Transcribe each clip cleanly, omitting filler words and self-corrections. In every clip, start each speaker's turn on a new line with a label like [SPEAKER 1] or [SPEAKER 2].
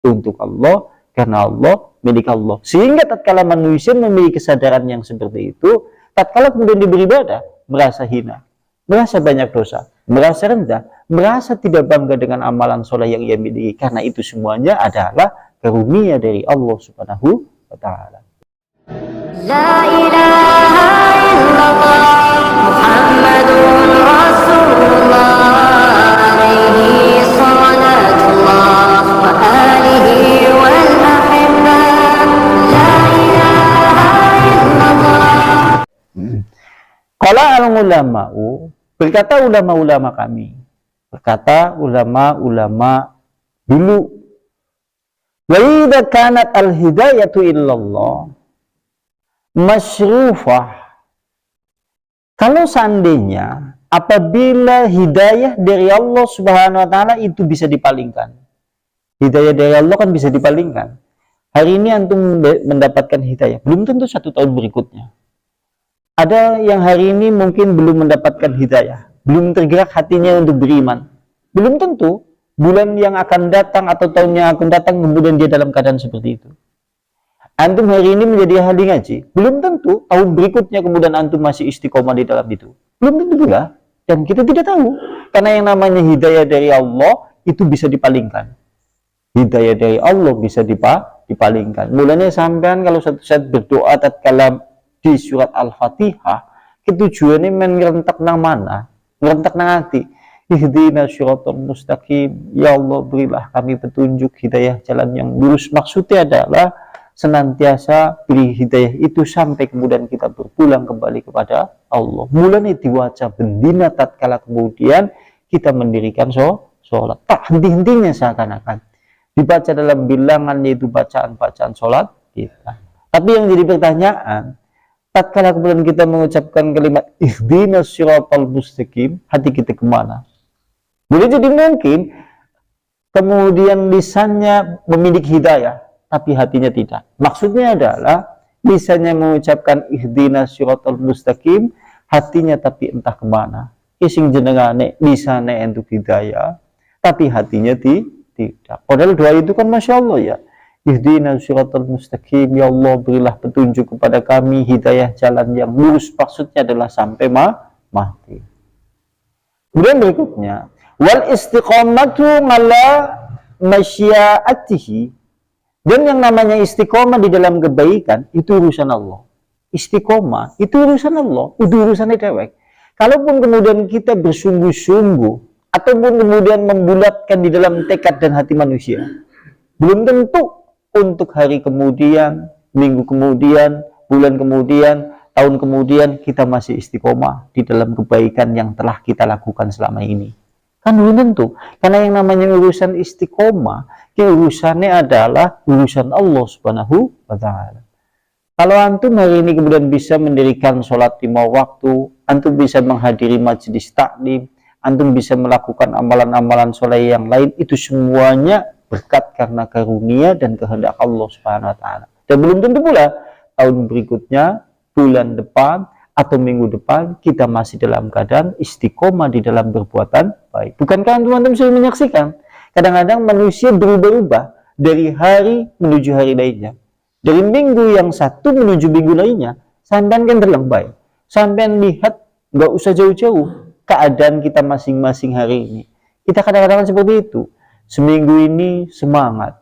[SPEAKER 1] untuk Allah, karena Allah, milik Allah. Sehingga tatkala manusia memiliki kesadaran yang seperti itu, tatkala kemudian dia beribadah, merasa hina, merasa banyak dosa, merasa rendah, merasa tidak bangga dengan amalan soleh yang ia miliki, karena itu semuanya adalah karunia dari Allah Subhanahu wa Ta'ala.
[SPEAKER 2] La ilaha illallah Muhammadun Rasulullah alaihi salatullah wa alihi wal ahibbah. La ilaha illallah.
[SPEAKER 1] Qala al-ulama'u, berkata ulama-ulama kami, berkata ulama-ulama dulu, wa idza kanat al-hidayatu illallah masyrufah, kalau seandainya apabila hidayah dari Allah Subhanahu wa Ta'ala itu bisa dipalingkan, hidayah dari Allah kan bisa dipalingkan. Hari ini antum mendapatkan hidayah, belum tentu 1 tahun berikutnya. Ada yang hari ini mungkin belum mendapatkan hidayah, belum tergerak hatinya untuk beriman, belum tentu bulan yang akan datang atau tahun yang akan datang kemudian dia dalam keadaan seperti itu. Antum hari ini menjadi ahli ngaji, belum tentu tahun berikutnya kemudian antum masih istiqomah di dalam itu. Belum tentu juga. Dan kita tidak tahu. Karena yang namanya hidayah dari Allah itu bisa dipalingkan. Hidayah dari Allah bisa dipalingkan. Mulanya sampean kalau satu saat berdoa tatkala di surat Al-Fatihah, tujuannya ngerentak nang mana? Ngerentak nang hati. Ihdinas syiratal mustaqim. Ya Allah, berilah kami petunjuk hidayah jalan yang lurus. Maksudnya adalah senantiasa beri hidayah itu sampai kemudian kita berpulang kembali kepada Allah. Mulanya diwaca bendina tatkala kemudian kita mendirikan sholat. Tak henti-hentinya seakan-akan dibaca dalam bilangan, yaitu bacaan-bacaan sholat kita. Tapi yang jadi pertanyaan, tatkala kemudian kita mengucapkan kalimat ihdinas syiratal mustaqim, hati kita kemana? Boleh jadi mungkin kemudian lisannya memiliki hidayah, tapi hatinya tidak. Maksudnya adalah lisannya mengucapkan ihdinas syiratal mustaqim, hatinya tapi entah kemana. Ising jenengane lisannya untuk hidayah, tapi hatinya tidak. Padahal doa itu kan Masya Allah ya. Ihdinas syiratal mustaqim, ya Allah berilah petunjuk kepada kami hidayah jalan yang lurus. Maksudnya adalah sampai mati. Kemudian berikutnya, wal istiqomatu ala masyiatihi. Dan yang namanya istiqomah di dalam kebaikan itu urusan Allah. Istiqomah itu urusan Allah, itu urusannya dewek. Kalaupun kemudian kita bersungguh-sungguh ataupun kemudian membulatkan di dalam tekad dan hati manusia, belum tentu untuk hari kemudian, minggu kemudian, bulan kemudian, tahun kemudian kita masih istiqomah di dalam kebaikan yang telah kita lakukan selama ini. Kan belum tentu. Karena yang namanya urusan istiqomah, urusannya adalah urusan Allah Subhanahu wa Ta'ala. Kalau antum hari ini kemudian bisa mendirikan sholat 5 waktu, antum bisa menghadiri majelis taklim, antum bisa melakukan amalan-amalan soleh yang lain, itu semuanya berkat karena karunia dan kehendak Allah Subhanahu wa Ta'ala. Dan belum tentu pula tahun berikutnya, bulan depan, atau minggu depan kita masih dalam keadaan istiqomah di dalam perbuatan baik. Bukankah teman-teman sudah menyaksikan kadang-kadang manusia berubah-ubah dari hari menuju hari lainnya, dari minggu yang satu menuju minggu lainnya. Sampean kan terlambat, sampean lihat nggak usah jauh-jauh keadaan kita masing-masing hari ini. Kita kadang-kadang seperti itu. Seminggu ini semangat,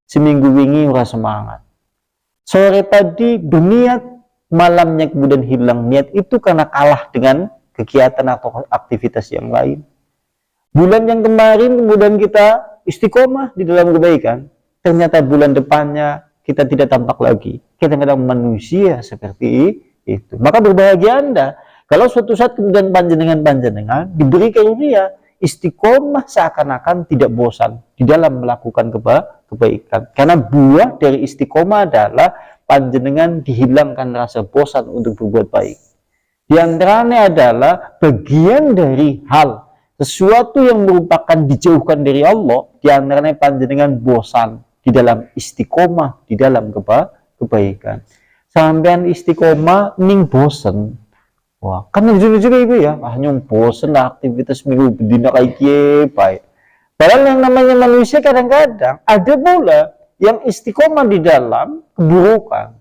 [SPEAKER 1] seminggu ini ora semangat, sore tadi berniat, malamnya kemudian hilang niat, itu karena kalah dengan kegiatan atau aktivitas yang lain. Bulan yang kemarin kemudian kita istiqomah di dalam kebaikan, ternyata bulan depannya kita tidak tampak lagi. Kadang-kadang manusia seperti itu. Maka berbahagia Anda kalau suatu saat kemudian panjenengan diberi karunia istiqomah seakan-akan tidak bosan di dalam melakukan kebaikan. Karena buah dari istiqomah adalah panjenengan dihilangkan rasa bosan untuk berbuat baik. Di antaranya adalah bagian dari hal sesuatu yang merupakan dijauhkan dari Allah, di antaranya panjenengan bosan di dalam istiqomah di dalam kebaikan. Sampean istiqomah ning bosen. Wah, kan juga ibu ya, hanya bosen lah aktivitas minggu bedina kayak baik. Padahal yang namanya manusia kadang-kadang ada pula yang istiqomah di dalam keburukan.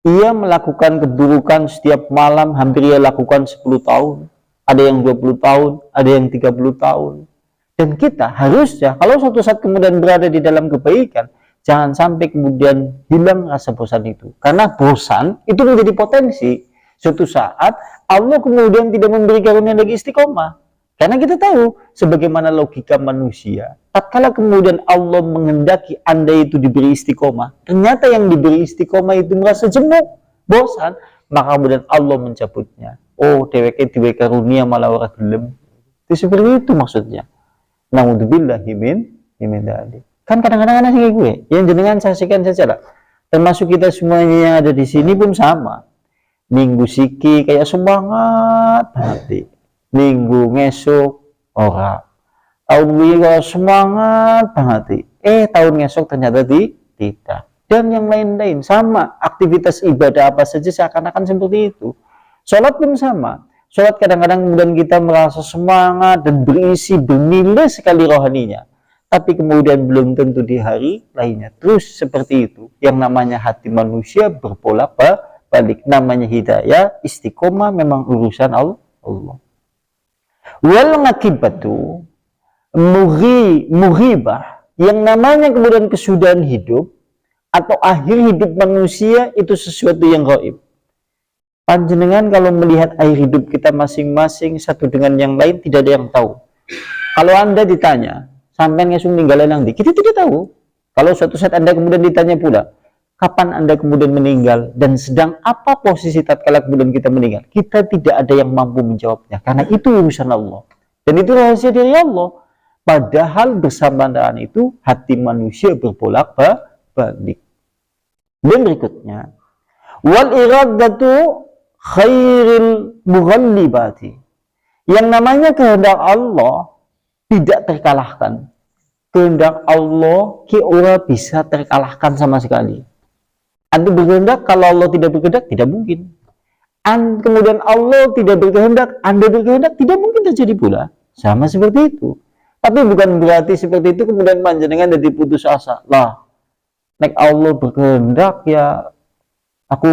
[SPEAKER 1] Ia melakukan keburukan setiap malam, hampir ia lakukan 10 tahun. Ada yang 20 tahun, ada yang 30 tahun. Dan kita harusnya, kalau suatu saat kemudian berada di dalam kebaikan, jangan sampai kemudian hilang rasa bosan itu. Karena bosan itu menjadi potensi. Suatu saat, Allah kemudian tidak memberi karunia lagi istiqomah. Karena kita tahu, sebagaimana logika manusia, tatkala kemudian Allah menghendaki Anda itu diberi istiqomah, ternyata yang diberi istiqomah itu merasa jemu, bosan, maka kemudian Allah mencabutnya. Oh, dheweke diwe karunia malah ora gelem. Itu seperti itu maksudnya. Naudzubillahi min dzalik. Kan kadang-kadang ada sih gue, yang jenengan saksikan saja lah. Termasuk kita semuanya yang ada di sini pun sama. Minggu siki kayak semangat banget. Minggu ngesuk ora. Tahun wingi kalau semangat banget. Tahun ngesuk ternyata tidak. Dan yang lain-lain sama, aktivitas ibadah apa saja seakan-akan seperti itu. Sholat pun sama. Sholat kadang-kadang kemudian kita merasa semangat dan berisi, bernilai sekali rohaninya. Tapi kemudian belum tentu di hari lainnya. Terus seperti itu. Yang namanya hati manusia berpola balik. Namanya hidayah, istiqomah memang urusan Allah. Wal ngakibatu mughibah, yang namanya kemudian kesudahan hidup atau akhir hidup manusia itu sesuatu yang gaib. Panjenengan kalau melihat akhir hidup kita masing-masing satu dengan yang lain tidak ada yang tahu. Kalau Anda ditanya, sampai ngesung ninggalin nanti, kita tidak tahu. Kalau suatu saat Anda kemudian ditanya pula, kapan Anda kemudian meninggal dan sedang apa posisi tatkala kemudian kita meninggal, kita tidak ada yang mampu menjawabnya karena itu urusan Allah dan itu rahasia dari Allah. Padahal bersamaan itu hati manusia berbolak-balik. Dan berikutnya, wal iradatu khairil mughallibati, yang namanya kehendak Allah tidak terkalahkan. Kehendak Allah ki ora bisa terkalahkan sama sekali. Anda berkehendak, kalau Allah tidak berkehendak, tidak mungkin. Kemudian Allah tidak berkehendak, Anda berkehendak, tidak mungkin terjadi pula. Sama seperti itu. Tapi bukan berarti seperti itu kemudian panjenengan jadi putus asa. Lah, nek Allah berkehendak ya aku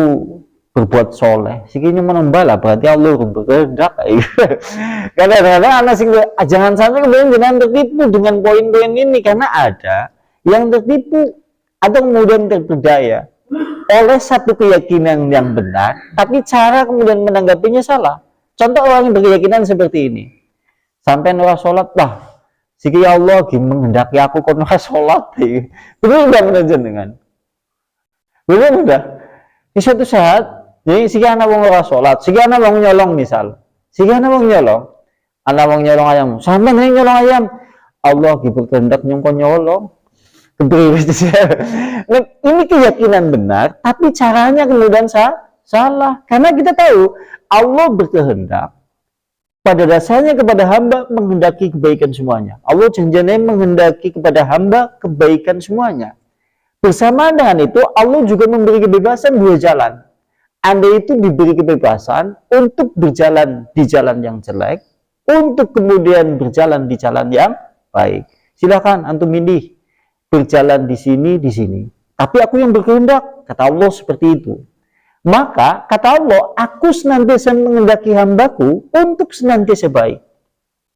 [SPEAKER 1] berbuat soleh. Sikinya menembala, berarti Allah berkehendak. Kadang-kadang anak sing jangan sampai kemudian jangan tertipu dengan poin-poin ini, karena ada yang tertipu atau kemudian terpedaya oleh satu keyakinan yang benar, tapi cara kemudian menanggapinya salah. Contoh orang yang berkeyakinan seperti ini, sampai ora sholat, lah, siki Allah menghendaki aku kon ora sholat, itu udah menjenengan. Betul udah. Di suatu saat, jadi siki anak wong ora sholat, siki anak wong nyolong misal, siki anak wong nyolong, anak wong nyolong ayam, sampai nih nyolong ayam, Allah berkehendak nyongko nyolong. Nah, ini keyakinan benar, tapi caranya kemudian salah. Karena kita tahu Allah berkehendak pada dasarnya kepada hamba menghendaki kebaikan semuanya. Allah janjinya menghendaki kepada hamba kebaikan semuanya. Bersamaan dengan itu Allah juga memberi kebebasan dua jalan. Anda itu diberi kebebasan untuk berjalan di jalan yang jelek, untuk kemudian berjalan di jalan yang baik. Silakan antum milih. Berjalan di sini, tapi aku yang berkehendak, kata Allah seperti itu. Maka kata Allah, aku senantiasa menghendaki hambaku untuk senantiasa baik.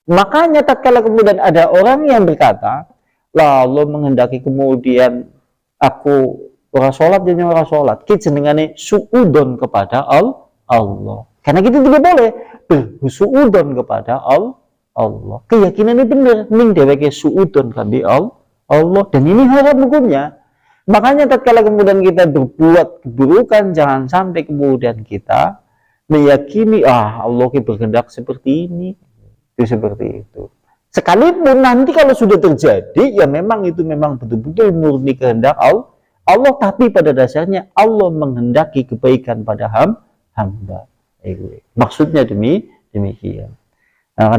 [SPEAKER 1] Makanya tatkala kemudian ada orang yang berkata, lah Allah menghendaki kemudian aku ora sholat dan ora sholat, kita jenengane suudon kepada Allah. Karena kita tidak boleh bersuudon kepada Allah. Keyakinan ini benar, ning dheweke suudon kambi Allah, dan ini haram hukumnya. Makanya tatkala kemudian kita berbuat keburukan, jangan sampai kemudian kita meyakini Allah berkehendak seperti ini, itu seperti itu. Sekalipun nanti kalau sudah terjadi, ya memang itu memang betul-betul murni kehendak Allah, tapi pada dasarnya Allah menghendaki kebaikan pada hamba. Maksudnya demikian. Nah,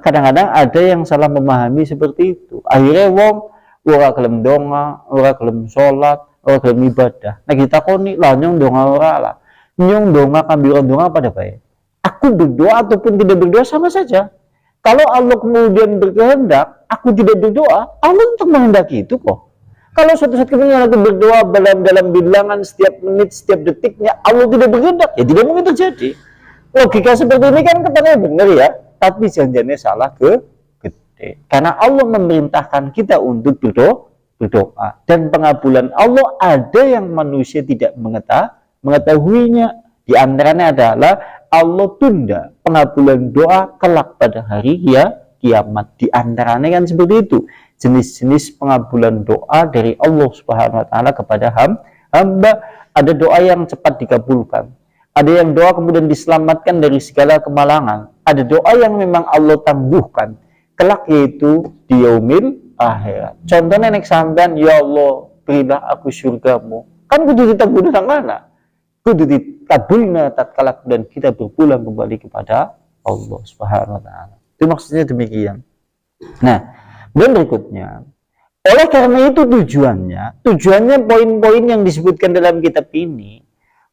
[SPEAKER 1] kadang-kadang ada yang salah memahami seperti itu. Akhirnya wong ora gelem donga, ora gelem salat, ora gelem ibadah. Nah kita koni lah nyong donga ora lah. Nyong donga kambiran donga pada baik. Aku berdoa ataupun tidak berdoa sama saja. Kalau Allah kemudian berkehendak, aku tidak berdoa, Allah untuk menghendaki itu kok. Kalau suatu saat kemudian aku berdoa dalam bilangan setiap menit, setiap detiknya, Allah tidak berkehendak, ya tidak mungkin terjadi. Logika seperti ini kan katanya benar ya, tapi janjiannya salah gede. Karena Allah memerintahkan kita untuk berdoa. Dan pengabulan Allah ada yang manusia tidak mengetahuinya. Di antaranya adalah Allah tunda pengabulan doa kelak pada hari kiamat. Di antaranya kan seperti itu. Jenis-jenis pengabulan doa dari Allah Subhanahu wa taala kepada hamba. Ada doa yang cepat dikabulkan. Ada yang doa kemudian diselamatkan dari segala kemalangan. Ada doa yang memang Allah tangguhkan kelak, yaitu di yaumil akhirat. Contohnya nek sampean, ya Allah berilah aku surgamu. Kan kudu ditangguh nang mana? Kudu dikabulna tatkala dan kita berpulang kembali kepada Allah Subhanahu wa taala. Itu maksudnya demikian. Nah, dan berikutnya, oleh karena itu tujuannya poin-poin yang disebutkan dalam kitab ini,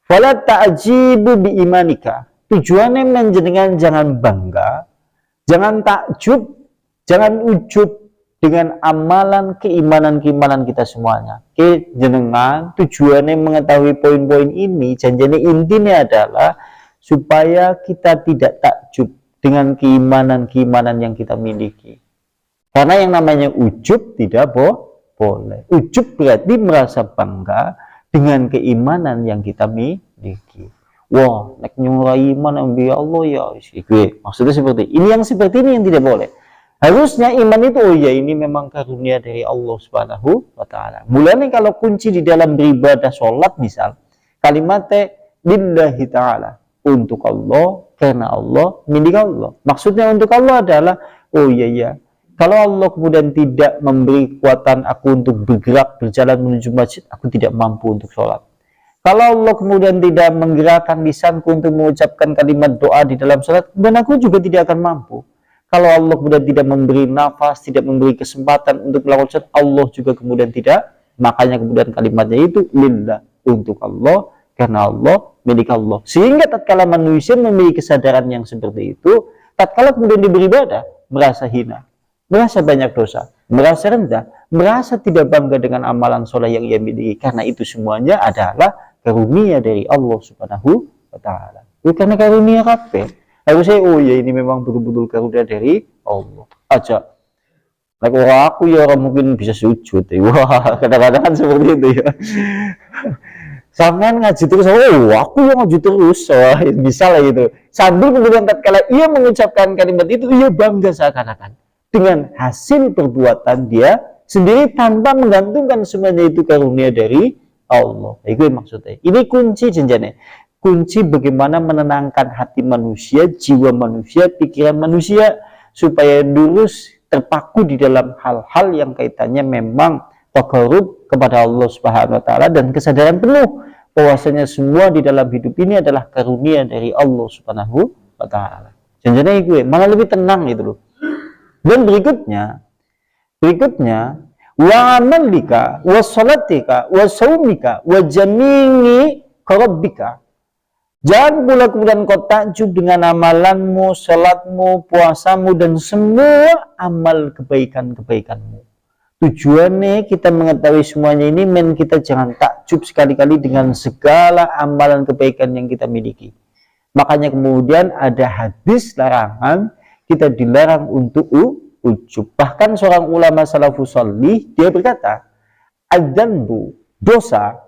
[SPEAKER 1] fala ta'jibu bi imanika. Tujuannya menjenengan jangan bangga, jangan takjub, jangan ujub dengan amalan keimanan kita semuanya. Oke, jenengan tujuannya mengetahui poin-poin ini, janjinya intinya adalah supaya kita tidak takjub dengan keimanan yang kita miliki. Karena yang namanya ujub tidak boleh. Ujub berarti merasa bangga dengan keimanan yang kita miliki. Wah, nek nyurai iman ambi Allah ya. Maksudnya seperti ini. Yang seperti ini yang tidak boleh. Harusnya iman itu, oh ya ini memang karunia dari Allah Subhanahu wa taala. Mulanya kalau kunci di dalam beribadah sholat misal, kalimatnya lillahi ta'ala, untuk Allah, karena Allah, milik Allah. Maksudnya untuk Allah adalah, oh iya, kalau Allah kemudian tidak memberi kekuatan aku untuk bergerak, berjalan menuju masjid, aku tidak mampu untuk sholat. Kalau Allah kemudian tidak menggerakkan lisanku untuk mengucapkan kalimat doa di dalam sholat, dan aku juga tidak akan mampu. Kalau Allah kemudian tidak memberi nafas, tidak memberi kesempatan untuk melakukan sholat, Allah juga kemudian tidak. Makanya kemudian kalimatnya itu lillah, untuk Allah, karena Allah, milik Allah. Sehingga tatkala manusia memiliki kesadaran yang seperti itu, tatkala kemudian beribadah, merasa hina, merasa banyak dosa, merasa rendah, merasa tidak bangga dengan amalan soleh yang ia miliki. Karena itu semuanya adalah karunia dari Allah Subhanahu wa taala. Bukan karunia kabeh. Harusnya, oh ya ini memang betul-betul karunia dari Allah aja. Nah, kalau aku ya orang mungkin bisa sujud. Wah, kadang-kadang kan seperti itu ya. Sampean ngaji terus, oh aku yang ngaji terus, wah bisa lah gitu. Sambil kemudian tatkala ia mengucapkan kalimat itu, ia bangga seakan-akan dengan hasil perbuatan dia sendiri tanpa menggantungkan semuanya itu karunia dari Allah. Itu maksudnya. Ini kunci jenjane. Kunci bagaimana menenangkan hati manusia, jiwa manusia, pikiran manusia, supaya lurus terpaku di dalam hal-hal yang kaitannya memang takarub kepada Allah Subhanahu wa taala, dan kesadaran penuh bahwasanya semua di dalam hidup ini adalah karunia dari Allah Subhanahu wa taala. Janjane gue malah lebih tenang gitu loh. Dan berikutnya wa amalika wa salatika wa saumika wa jami'i qarabbika. Jangan pula kemudian kau takjub dengan amalanmu, salatmu, puasamu, dan semua amal kebaikan-kebaikanmu. Tujuannya kita mengetahui semuanya ini, kita jangan takjub sekali-kali dengan segala amalan kebaikan yang kita miliki. Makanya kemudian ada hadis larangan, kita dilarang untuk ujub. Bahkan seorang ulama salafus shalih, dia berkata, adzanbu, dosa,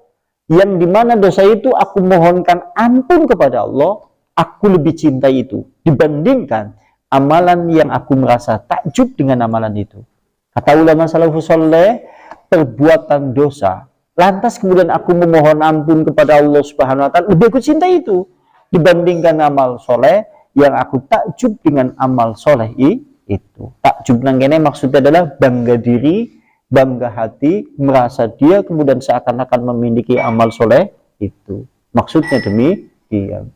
[SPEAKER 1] yang dimana dosa itu aku mohonkan ampun kepada Allah, aku lebih cintai itu dibandingkan amalan yang aku merasa takjub dengan amalan itu. Kata ulama salafus shalih, perbuatan dosa, lantas kemudian aku memohon ampun kepada Allah Subhanahu wa taala, lebih aku cintai itu dibandingkan amal soleh yang aku takjub dengan amal soleh itu. Takjub nang kene maksudnya adalah bangga diri, bangga hati, merasa dia kemudian seakan-akan memiliki amal soleh itu. Maksudnya demikian.